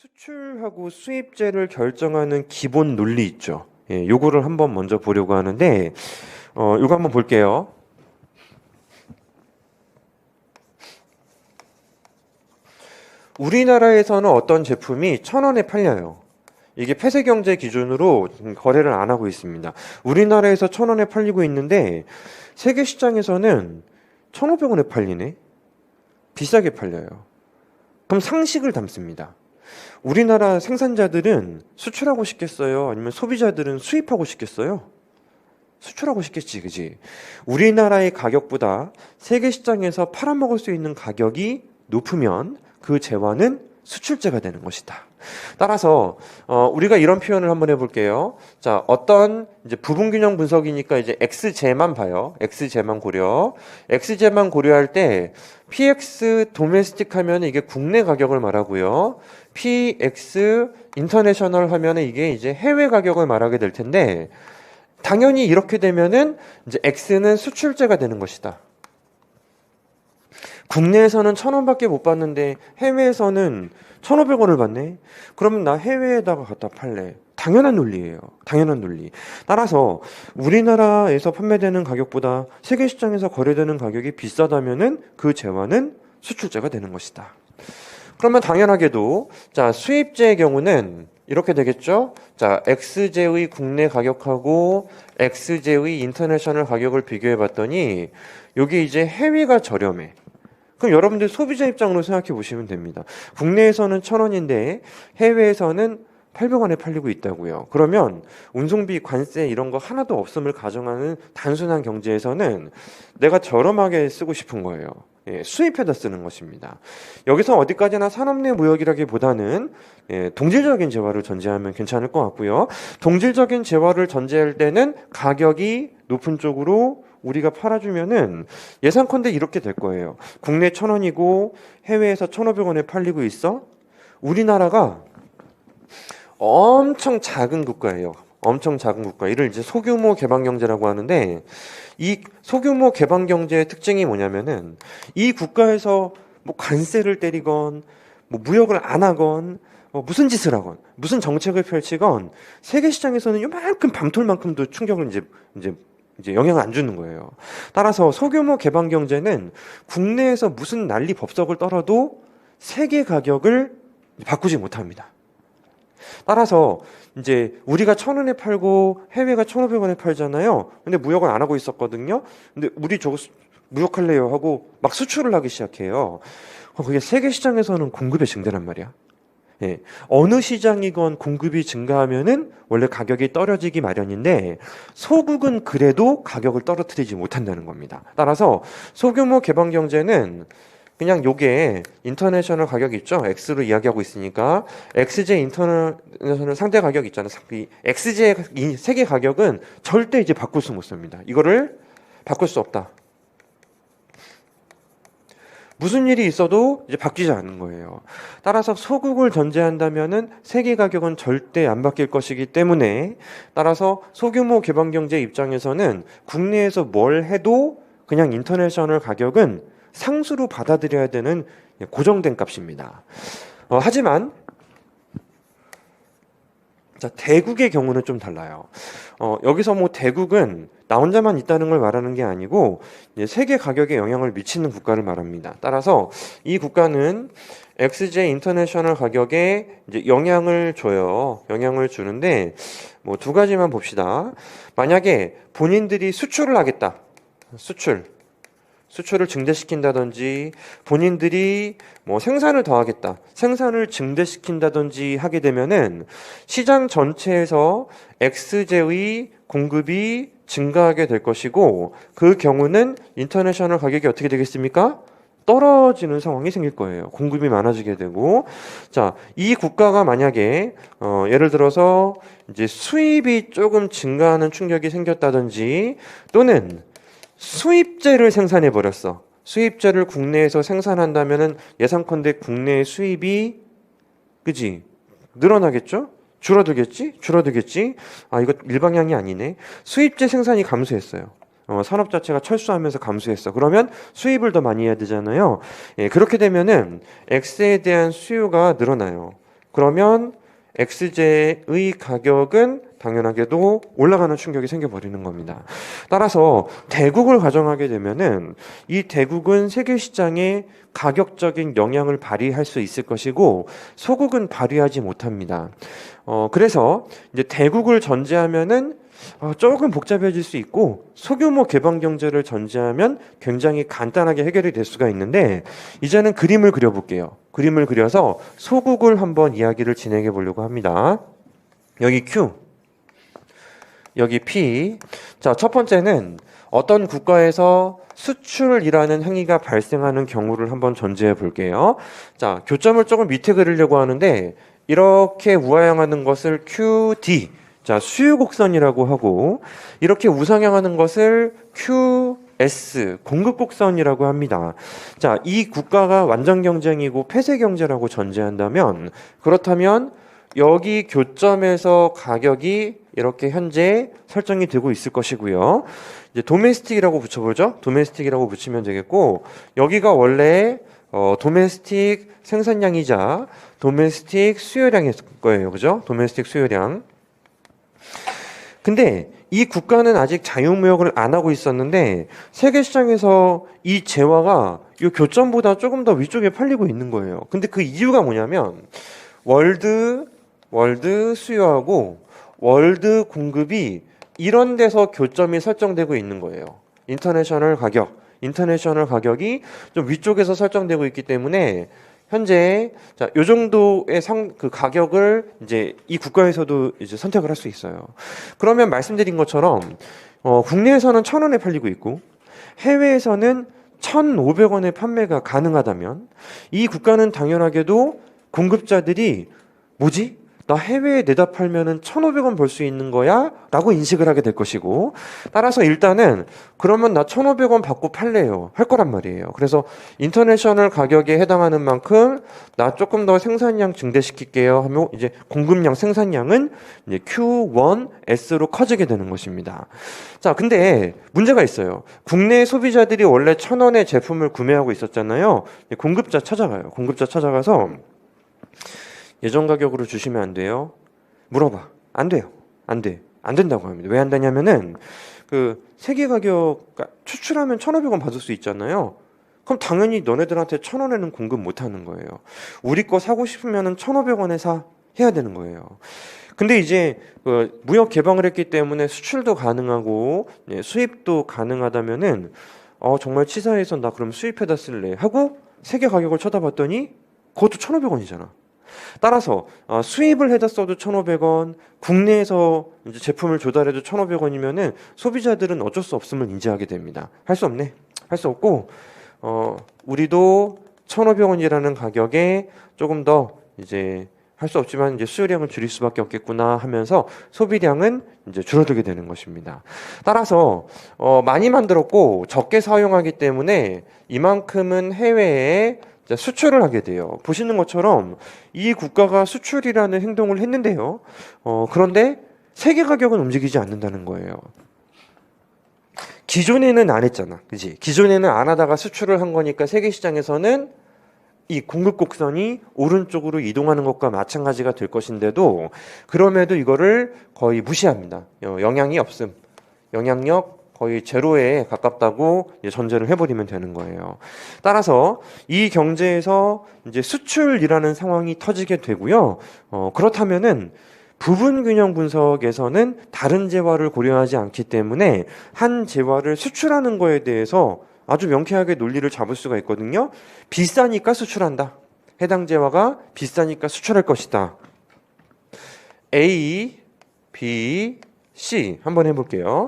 수출하고 수입제를 결정하는 기본 논리 있죠. 요거를 한번 먼저 보려고 하는데, 요거 한번 볼게요. 우리나라에서는 어떤 제품이 1,000원에 팔려요. 이게 폐쇄경제 기준으로 거래를 안 하고 있습니다. 우리나라에서 1,000원에 팔리고 있는데, 세계 시장에서는 1,500원에 팔리네? 비싸게 팔려요. 그럼 상식을 담습니다. 우리나라 생산자들은 수출하고 싶겠어요? 아니면 소비자들은 수입하고 싶겠어요? 수출하고 싶겠지, 그지? 우리나라의 가격보다 세계 시장에서 팔아먹을 수 있는 가격이 높으면 그 재화는 수출제가 되는 것이다. 따라서 우리가 이런 표현을 한번 해볼게요. 자, 어떤 이제 부분균형 분석이니까 이제 XJ만 봐요. XJ만 고려. XJ만 고려할 때 PX 도메스틱 하면 이게 국내 가격을 말하고요. PX 인터내셔널 하면 이게 이제 해외 가격을 말하게 될 텐데, 당연히 이렇게 되면은 이제 X는 수출제가 되는 것이다. 국내에서는 1,000원밖에 못 받는데 해외에서는 1,500원을 받네? 그러면 나 해외에다가 갖다 팔래. 당연한 논리예요. 당연한 논리. 따라서 우리나라에서 판매되는 가격보다 세계 시장에서 거래되는 가격이 비싸다면은 그 재화는 수출제가 되는 것이다. 그러면 당연하게도 자, 수입제의 경우는 이렇게 되겠죠? 자, XJ의 국내 가격하고 XJ의 인터내셔널 가격을 비교해 봤더니 여기 이제 해외가 저렴해. 그럼 여러분들 소비자 입장으로 생각해 보시면 됩니다. 국내에서는 1,000원인데 해외에서는 800원에 팔리고 있다고요. 그러면 운송비, 관세 이런 거 하나도 없음을 가정하는 단순한 경제에서는 내가 저렴하게 쓰고 싶은 거예요. 수입해다 쓰는 것입니다. 여기서 어디까지나 산업 내 무역이라기보다는 동질적인 재화를 전제하면 괜찮을 것 같고요. 동질적인 재화를 전제할 때는 가격이 높은 쪽으로 우리가 팔아주면은 예상컨대 이렇게 될 거예요. 국내 1,000원이고 해외에서 1,500원에 팔리고 있어. 우리나라가 엄청 작은 국가예요. 엄청 작은 국가. 이를 이제 소규모 개방경제라고 하는데, 이 소규모 개방경제의 특징이 뭐냐면은 이 국가에서 뭐 관세를 때리건 뭐 무역을 안 하건 무슨 짓을 하건 무슨 정책을 펼치건 세계 시장에서는 요만큼 밤톨만큼도 충격을 이제 영향을 안 주는 거예요. 따라서 소규모 개방 경제는 국내에서 무슨 난리 법석을 떨어도 세계 가격을 바꾸지 못합니다. 따라서 이제 우리가 1,000원에 팔고 해외가 1,500원에 팔잖아요. 근데 무역을 안 하고 있었거든요. 근데 우리 저거 무역할래요 하고 막 수출을 하기 시작해요. 그게 세계 시장에서는 공급의 증대란 말이야. 어느 시장이건 공급이 증가하면은 원래 가격이 떨어지기 마련인데 소국은 그래도 가격을 떨어뜨리지 못한다는 겁니다. 따라서 소규모 개방 경제는 그냥 요게 인터내셔널 가격 있죠? X로 이야기하고 있으니까 XJ 인터내셔널 상대 가격 있잖아요. 이 XJ 세계 가격은 절대 이제 바꿀 수 못 씁니다. 이거를 바꿀 수 없다. 무슨 일이 있어도 이제 바뀌지 않는 거예요. 따라서 소국을 전제한다면은 세계 가격은 절대 안 바뀔 것이기 때문에, 따라서 소규모 개방 경제 입장에서는 국내에서 뭘 해도 그냥 인터내셔널 가격은 상수로 받아들여야 되는 고정된 값입니다. 하지만 자, 대국의 경우는 좀 달라요. 여기서 뭐 대국은 나 혼자만 있다는 걸 말하는 게 아니고 이제 세계 가격에 영향을 미치는 국가를 말합니다. 따라서 이 국가는 XJ 인터내셔널 가격에 이제 영향을 줘요. 영향을 주는데 뭐 두 가지만 봅시다. 만약에 본인들이 수출을 하겠다. 수출을 증대시킨다든지 본인들이 뭐 생산을 더 하겠다. 생산을 증대시킨다든지 하게 되면은 시장 전체에서 XJ의 공급이 증가하게 될 것이고, 그 경우는 인터내셔널 가격이 어떻게 되겠습니까? 떨어지는 상황이 생길 거예요. 공급이 많아지게 되고. 자, 이 국가가 만약에 예를 들어서 이제 수입이 조금 증가하는 충격이 생겼다든지, 또는 수입제를 생산해 버렸어. 수입제를 국내에서 생산한다면은 예상컨대 국내의 수입이 그지 늘어나겠죠? 줄어들겠지? 아, 이거 일방향이 아니네. 수입제 생산이 감소했어요. 산업 자체가 철수하면서 감소했어. 그러면 수입을 더 많이 해야 되잖아요. 그렇게 되면은 X에 대한 수요가 늘어나요. 그러면 XJ의 가격은 당연하게도 올라가는 충격이 생겨버리는 겁니다. 따라서 대국을 가정하게 되면은 이 대국은 세계 시장에 가격적인 영향을 발휘할 수 있을 것이고 소국은 발휘하지 못합니다. 그래서 이제 대국을 전제하면은 조금 복잡해질 수 있고 소규모 개방 경제를 전제하면 굉장히 간단하게 해결이 될 수가 있는데 이제는 그림을 그려볼게요. 그림을 그려서 소국을 한번 이야기를 진행해 보려고 합니다. 여기 Q, 여기 P. 자, 첫 번째는 어떤 국가에서 수출이라는 행위가 발생하는 경우를 한번 전제해 볼게요. 자, 교점을 조금 밑에 그리려고 하는데 이렇게 우하향하는 것을 QD, 자, 수요곡선이라고 하고 이렇게 우상향하는 것을 QS, 공급곡선이라고 합니다. 자, 이 국가가 완전 경쟁이고 폐쇄 경제라고 전제한다면 그렇다면 여기 교점에서 가격이 이렇게 현재 설정이 되고 있을 것이고요. 이제 도메스틱이라고 붙여보죠. 도메스틱이라고 붙이면 되겠고 여기가 원래 도메스틱 생산량이자 도메스틱 수요량일 거예요. 그죠? 도메스틱 수요량. 근데 이 국가는 아직 자유무역을 안 하고 있었는데 세계 시장에서 이 재화가 이 교점보다 조금 더 위쪽에 팔리고 있는 거예요. 근데 그 이유가 뭐냐면 월드 수요하고 월드 공급이 이런 데서 교점이 설정되고 있는 거예요. 인터내셔널 가격이 좀 위쪽에서 설정되고 있기 때문에 현재 자, 요 정도의 그 가격을 이제 이 국가에서도 이제 선택을 할 수 있어요. 그러면 말씀드린 것처럼 국내에서는 1,000원에 팔리고 있고 해외에서는 1,500원에 판매가 가능하다면 이 국가는 당연하게도 공급자들이 뭐지? 나 해외에 내다 팔면은 1,500원 벌 수 있는 거야? 라고 인식을 하게 될 것이고 따라서 일단은 그러면 나 1,500원 받고 팔래요 할 거란 말이에요. 그래서 인터내셔널 가격에 해당하는 만큼 나 조금 더 생산량 증대시킬게요 하면 이제 공급량 생산량은 이제 Q1S로 커지게 되는 것입니다. 자, 근데 문제가 있어요. 국내 소비자들이 원래 1,000원에 제품을 구매하고 있었잖아요. 공급자 찾아가서 예전 가격으로 주시면 안 돼요? 물어봐. 안 돼요. 안 된다고 합니다. 왜 안 되냐면은 그 세계 가격 추출하면 1,500원 받을 수 있잖아요. 그럼 당연히 너네들한테 1,000원에는 공급 못 하는 거예요. 우리 거 사고 싶으면은 1,500원에 해야 되는 거예요. 근데 이제 그 무역 개방을 했기 때문에 수출도 가능하고 수입도 가능하다면은 정말 치사해서 나 그럼 수입해다 쓸래 하고 세계 가격을 쳐다봤더니 그것도 1,500원이잖아. 따라서 수입을 해다 써도 1,500원, 국내에서 이제 제품을 조달해도 1,500원이면은 소비자들은 어쩔 수 없음을 인지하게 됩니다. 할 수 없네. 할 수 없고 우리도 1,500원이라는 가격에 조금 더 이제 할 수 없지만 이제 수요량을 줄일 수밖에 없겠구나 하면서 소비량은 이제 줄어들게 되는 것입니다. 따라서 많이 만들었고 적게 사용하기 때문에 이만큼은 해외에 수출을 하게 돼요. 보시는 것처럼 이 국가가 수출이라는 행동을 했는데요. 그런데 세계 가격은 움직이지 않는다는 거예요. 기존에는 안 했잖아. 그지? 기존에는 안 하다가 수출을 한 거니까 세계 시장에서는 이 공급 곡선이 오른쪽으로 이동하는 것과 마찬가지가 될 것인데도 그럼에도 이거를 거의 무시합니다. 영향이 없음. 영향력 거의 제로에 가깝다고 전제를 해버리면 되는 거예요. 따라서 이 경제에서 이제 수출이라는 상황이 터지게 되고요. 그렇다면은 부분 균형 분석에서는 다른 재화를 고려하지 않기 때문에 한 재화를 수출하는 거에 대해서 아주 명쾌하게 논리를 잡을 수가 있거든요. 비싸니까 수출한다. 해당 재화가 비싸니까 수출할 것이다. A, B, C 한번 해볼게요.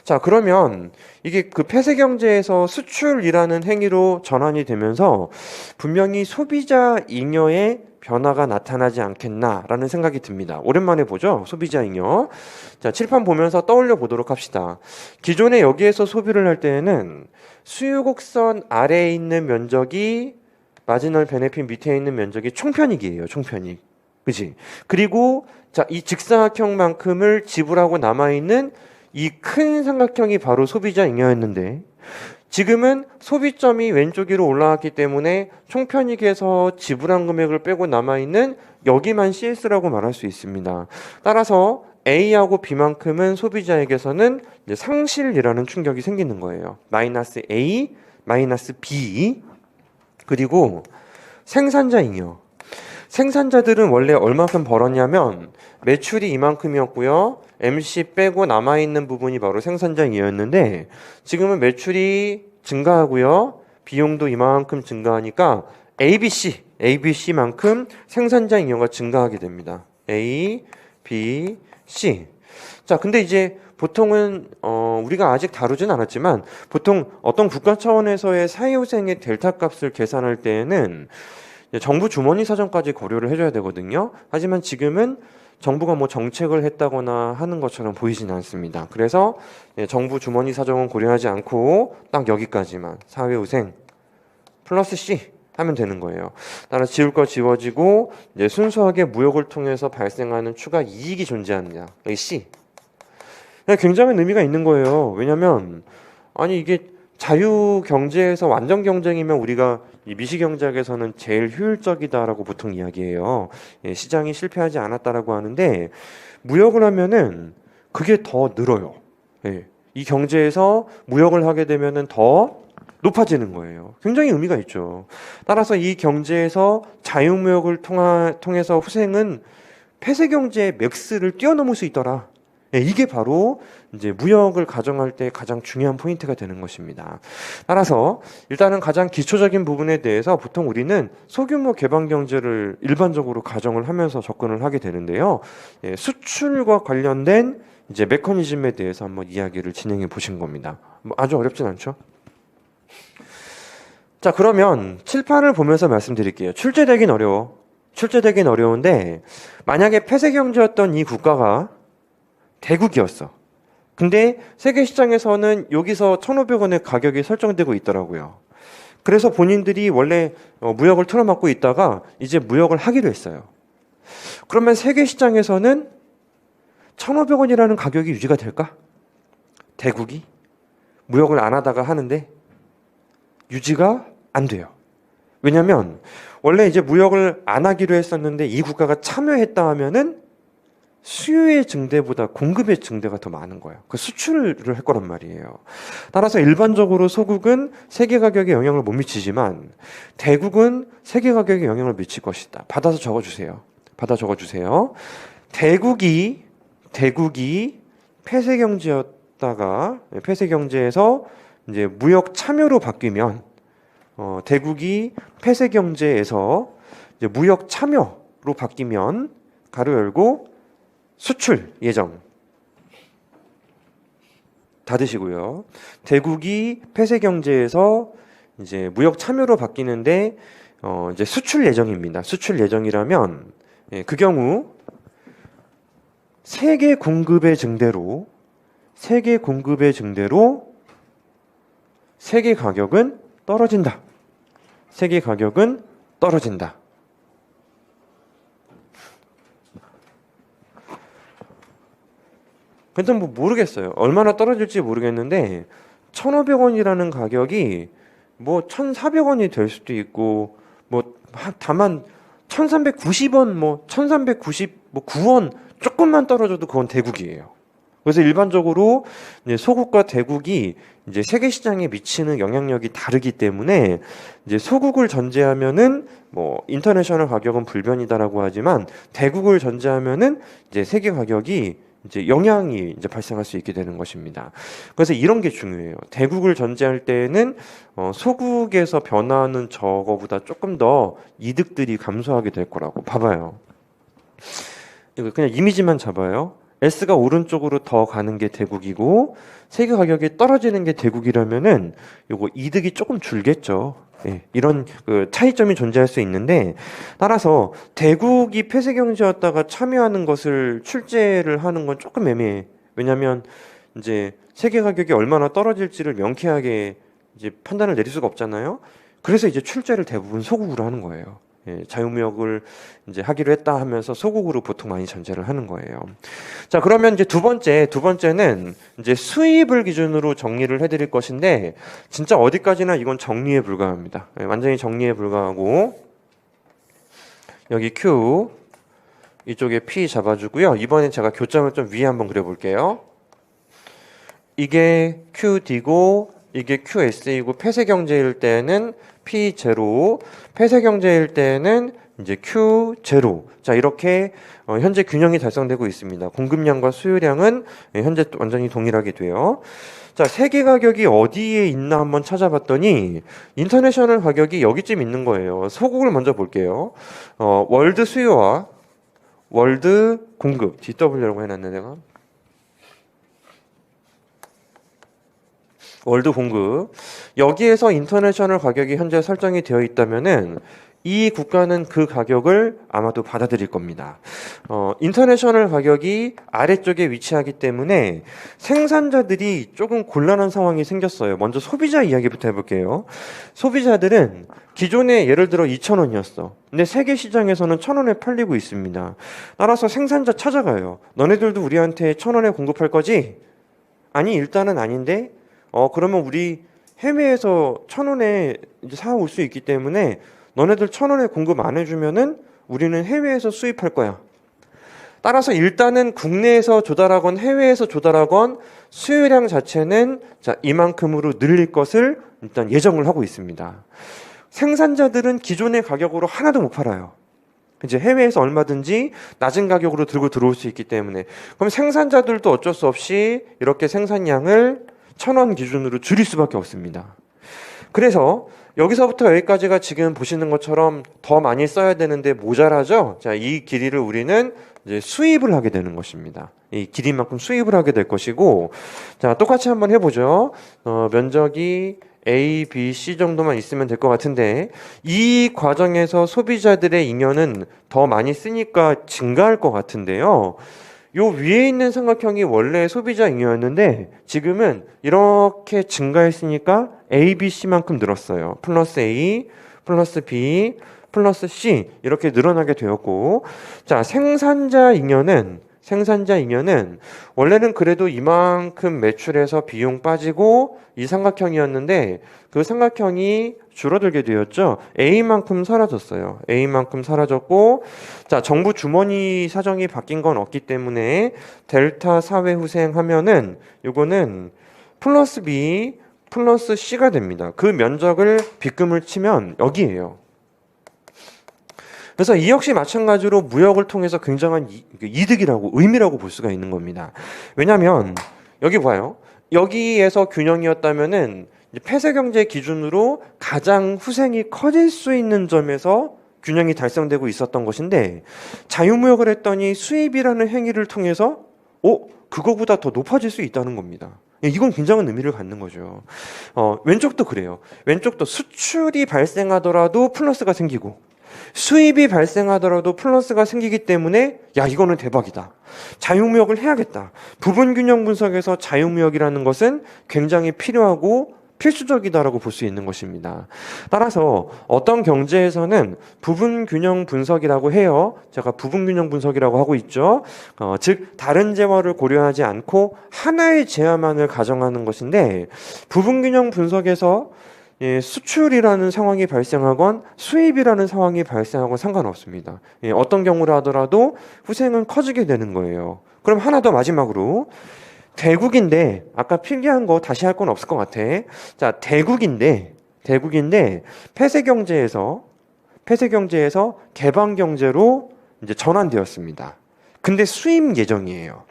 자, 그러면 이게 그 폐쇄 경제에서 수출이라는 행위로 전환이 되면서 분명히 소비자 잉여의 변화가 나타나지 않겠나라는 생각이 듭니다. 오랜만에 보죠? 소비자 잉여. 자, 칠판 보면서 떠올려 보도록 합시다. 기존에 여기에서 소비를 할 때에는 수요곡선 아래에 있는 면적이 마지널 베네핏 밑에 있는 면적이 총편익이에요. 총편익. 그치? 그리고 자, 이 직사각형만큼을 지불하고 남아있는 이 큰 삼각형이 바로 소비자 잉여였는데 지금은 소비점이 왼쪽 위로 올라왔기 때문에 총편익에서 지불한 금액을 빼고 남아있는 여기만 CS라고 말할 수 있습니다. 따라서 A하고 B만큼은 소비자에게서는 이제 상실이라는 충격이 생기는 거예요. 마이너스 A, 마이너스 B. 그리고 생산자 잉여. 생산자들은 원래 얼마큼 벌었냐면 매출이 이만큼이었고요. MC 빼고 남아있는 부분이 바로 생산자 잉여였는데 지금은 매출이 증가하고요. 비용도 이만큼 증가하니까 ABC만큼 생산자 잉여가 증가하게 됩니다. A, B, C. 자, 근데 이제 보통은 우리가 아직 다루진 않았지만 보통 어떤 국가 차원에서의 사회후생의 델타 값을 계산할 때에는 정부 주머니 사정까지 고려를 해줘야 되거든요. 하지만 지금은 정부가 뭐 정책을 했다거나 하는 것처럼 보이진 않습니다. 그래서 정부 주머니 사정은 고려하지 않고 딱 여기까지만 사회후생 플러스 C 하면 되는 거예요. 따라서 지울 거 지워지고 이제 순수하게 무역을 통해서 발생하는 추가 이익이 존재합니다. 여기 C. 굉장한 의미가 있는 거예요. 왜냐하면 아니 이게 자유 경제에서 완전 경쟁이면 우리가 이 미시경제학에서는 제일 효율적이다라고 보통 이야기해요. 시장이 실패하지 않았다라고 하는데 무역을 하면은 그게 더 늘어요. 이 경제에서 무역을 하게 되면은 더 높아지는 거예요. 굉장히 의미가 있죠. 따라서 이 경제에서 자유무역을 통해서 후생은 폐쇄경제의 맥스를 뛰어넘을 수 있더라. 이게 바로 이제 무역을 가정할 때 가장 중요한 포인트가 되는 것입니다. 따라서 일단은 가장 기초적인 부분에 대해서 보통 우리는 소규모 개방 경제를 일반적으로 가정을 하면서 접근을 하게 되는데요. 수출과 관련된 이제 메커니즘에 대해서 한번 이야기를 진행해 보신 겁니다. 아주 어렵진 않죠? 자, 그러면 칠판을 보면서 말씀드릴게요. 출제되긴 어려운데 만약에 폐쇄 경제였던 이 국가가 대국이었어. 근데 세계 시장에서는 여기서 1,500원의 가격이 설정되고 있더라고요. 그래서 본인들이 원래 무역을 틀어막고 있다가 이제 무역을 하기로 했어요. 그러면 세계 시장에서는 1,500원이라는 가격이 유지가 될까? 대국이 무역을 안 하다가 하는데 유지가 안 돼요. 왜냐면 원래 이제 무역을 안 하기로 했었는데 이 국가가 참여했다 하면은 수요의 증대보다 공급의 증대가 더 많은 거예요. 그 수출을 할 거란 말이에요. 따라서 일반적으로 소국은 세계 가격에 영향을 못 미치지만 대국은 세계 가격에 영향을 미칠 것이다. 받아서 적어주세요. 대국이 폐쇄 경제였다가 폐쇄 경제에서 이제 무역 참여로 바뀌면 대국이 폐쇄 경제에서 이제 무역 참여로 바뀌면 가로 열고 수출 예정 닫으시고요. 대국이 폐쇄 경제에서 이제 무역 참여로 바뀌는데 이제 수출 예정입니다. 수출 예정이라면 그 경우 세계 공급의 증대로 세계 가격은 떨어진다. 세계 가격은 떨어진다. 근데 뭐 모르겠어요. 얼마나 떨어질지 모르겠는데 1,500원이라는 가격이 뭐 1,400원이 될 수도 있고 뭐 다만 1,390원 뭐 1,399원 조금만 떨어져도 그건 대국이에요. 그래서 일반적으로 이제 소국과 대국이 이제 세계 시장에 미치는 영향력이 다르기 때문에 이제 소국을 전제하면은 뭐 인터내셔널 가격은 불변이다라고 하지만 대국을 전제하면은 이제 세계 가격이 이제 영향이 이제 발생할 수 있게 되는 것입니다. 그래서 이런 게 중요해요. 대국을 전제할 때에는 소국에서 변화하는 저거보다 조금 더 이득들이 감소하게 될 거라고 봐봐요. 이거 그냥 이미지만 잡아요. S가 오른쪽으로 더 가는 게 대국이고 세계 가격이 떨어지는 게 대국이라면은 요거 이득이 조금 줄겠죠. 이런 그 차이점이 존재할 수 있는데 따라서 대국이 폐쇄 경제였다가 참여하는 것을 출제를 하는 건 조금 애매해. 왜냐하면 이제 세계 가격이 얼마나 떨어질지를 명쾌하게 이제 판단을 내릴 수가 없잖아요. 그래서 이제 출제를 대부분 소국으로 하는 거예요. 자유무역을 이제 하기로 했다 하면서 소국으로 보통 많이 전제를 하는 거예요. 자, 그러면 이제 두 번째는 이제 수입을 기준으로 정리를 해드릴 것인데, 진짜 어디까지나 이건 정리에 불과합니다. 완전히 정리에 불과하고, 여기 Q, 이쪽에 P 잡아주고요. 이번엔 제가 교점을 좀 위에 한번 그려볼게요. 이게 QD고, 이게 QS이고, 폐쇄경제일 때는 P0, 폐쇄경제일 때는 이제 Q0. 자, 이렇게 현재 균형이 달성되고 있습니다. 공급량과 수요량은 현재 완전히 동일하게 돼요. 자, 세계 가격이 어디에 있나 한번 찾아봤더니 인터내셔널 가격이 여기쯤 있는 거예요. 소국을 먼저 볼게요. 월드 수요와 월드 공급, DW라고 해놨네 내가. 월드 공급, 여기에서 인터내셔널 가격이 현재 설정이 되어 있다면은 이 국가는 그 가격을 아마도 받아들일 겁니다. 인터내셔널 가격이 아래쪽에 위치하기 때문에 생산자들이 조금 곤란한 상황이 생겼어요. 먼저 소비자 이야기부터 해볼게요. 소비자들은 기존에 예를 들어 2,000원이었어. 근데 세계 시장에서는 1,000원에 팔리고 있습니다. 따라서 생산자 찾아가요. 너네들도 우리한테 1,000원에 공급할 거지? 아니, 일단은 아닌데, 그러면 우리 해외에서 1,000원에 이제 사올 수 있기 때문에 너네들 1,000원에 공급 안 해주면은 우리는 해외에서 수입할 거야. 따라서 일단은 국내에서 조달하건 해외에서 조달하건 수요량 자체는 자, 이만큼으로 늘릴 것을 일단 예정을 하고 있습니다. 생산자들은 기존의 가격으로 하나도 못 팔아요. 이제 해외에서 얼마든지 낮은 가격으로 들고 들어올 수 있기 때문에. 그럼 생산자들도 어쩔 수 없이 이렇게 생산량을 1,000원 기준으로 줄일 수밖에 없습니다. 그래서 여기서부터 여기까지가 지금 보시는 것처럼 더 많이 써야 되는데 모자라죠? 자, 이 길이를 우리는 이제 수입을 하게 되는 것입니다. 이 길이만큼 수입을 하게 될 것이고, 자, 똑같이 한번 해보죠. 면적이 A, B, C 정도만 있으면 될 것 같은데, 이 과정에서 소비자들의 잉여는 더 많이 쓰니까 증가할 것 같은데요. 요 위에 있는 삼각형이 원래 소비자 잉여였는데 지금은 이렇게 증가했으니까 A, B, C만큼 늘었어요. 플러스 A, 플러스 B, 플러스 C 이렇게 늘어나게 되었고, 자, 생산자 잉여는 원래는 그래도 이만큼 매출해서 비용 빠지고 이 삼각형이었는데 그 삼각형이 줄어들게 되었죠. A만큼 사라졌어요. A만큼 사라졌고, 자, 정부 주머니 사정이 바뀐 건 없기 때문에 델타 사회후생 하면은 요거는 플러스 B 플러스 C가 됩니다. 그 면적을 빗금을 치면 여기에요. 그래서 이 역시 마찬가지로 무역을 통해서 굉장한 이득이라고, 의미라고 볼 수가 있는 겁니다. 왜냐하면 여기 봐요. 여기에서 균형이었다면은 폐쇄경제 기준으로 가장 후생이 커질 수 있는 점에서 균형이 달성되고 있었던 것인데, 자유무역을 했더니 수입이라는 행위를 통해서 그거보다 더 높아질 수 있다는 겁니다. 이건 굉장한 의미를 갖는 거죠. 왼쪽도 그래요. 왼쪽도 수출이 발생하더라도 플러스가 생기고 수입이 발생하더라도 플러스가 생기기 때문에 야, 이거는 대박이다. 자유무역을 해야겠다. 부분균형 분석에서 자유무역이라는 것은 굉장히 필요하고 필수적이다라고 볼 수 있는 것입니다. 따라서 어떤 경제에서는 부분균형 분석이라고 해요. 제가 부분균형 분석이라고 하고 있죠. 즉 다른 재화를 고려하지 않고 하나의 재화만을 가정하는 것인데, 부분균형 분석에서 수출이라는 상황이 발생하건 수입이라는 상황이 발생하건 상관없습니다. 어떤 경우를 하더라도 후생은 커지게 되는 거예요. 그럼 하나 더 마지막으로, 대국인데 아까 필기한 거 다시 할 건 없을 것 같아. 자, 대국인데 폐쇄경제에서 개방경제로 이제 전환되었습니다. 근데 수입 예정이에요.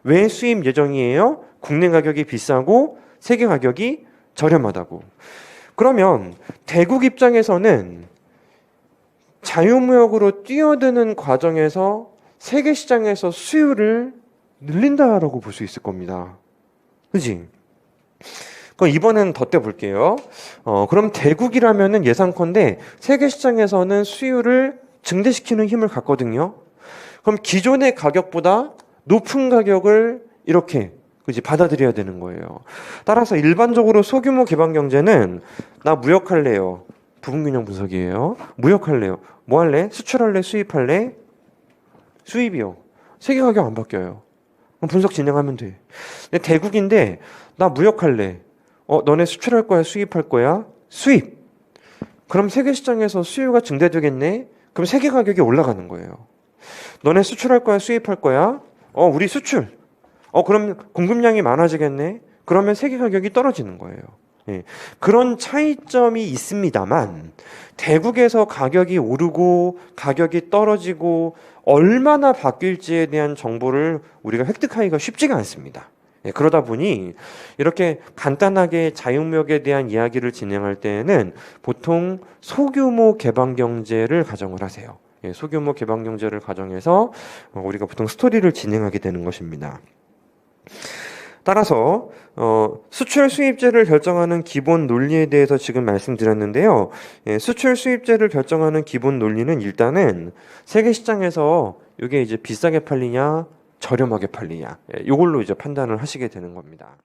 왜 수입 예정이에요? 국내 가격이 비싸고 세계 가격이 저렴하다고. 그러면 대국 입장에서는 자유무역으로 뛰어드는 과정에서 세계 시장에서 수요를 늘린다라고 볼 수 있을 겁니다. 그지? 그럼 이번엔 덧대 볼게요. 그럼 대국이라면은 예상컨대 세계 시장에서는 수요를 증대시키는 힘을 갖거든요. 그럼 기존의 가격보다 높은 가격을 이렇게 그지 받아들여야 되는 거예요. 따라서 일반적으로 소규모 개방 경제는 나 무역할래요. 부분균형 분석이에요. 무역할래요. 뭐 할래? 수출할래? 수입할래? 수입이요. 세계 가격 안 바뀌어요. 그럼 분석 진행하면 돼. 근데 대국인데 나 무역할래. 너네 수출할 거야? 수입할 거야? 수입. 그럼 세계 시장에서 수요가 증대되겠네? 그럼 세계 가격이 올라가는 거예요. 너네 수출할 거야? 수입할 거야? 우리 수출. 그럼 공급량이 많아지겠네? 그러면 세계 가격이 떨어지는 거예요. 예. 그런 차이점이 있습니다만 대국에서 가격이 오르고 가격이 떨어지고 얼마나 바뀔지에 대한 정보를 우리가 획득하기가 쉽지가 않습니다. 예, 그러다 보니 이렇게 간단하게 자유무역에 대한 이야기를 진행할 때에는 보통 소규모 개방경제를 가정을 하세요. 예, 소규모 개방경제를 가정해서 우리가 보통 스토리를 진행하게 되는 것입니다. 따라서 수출 수입제를 결정하는 기본 논리에 대해서 지금 말씀드렸는데요. 예, 수출 수입제를 결정하는 기본 논리는 일단은 세계 시장에서 이게 이제 비싸게 팔리냐 저렴하게 팔리냐, 이걸로 이제 판단을 하시게 되는 겁니다.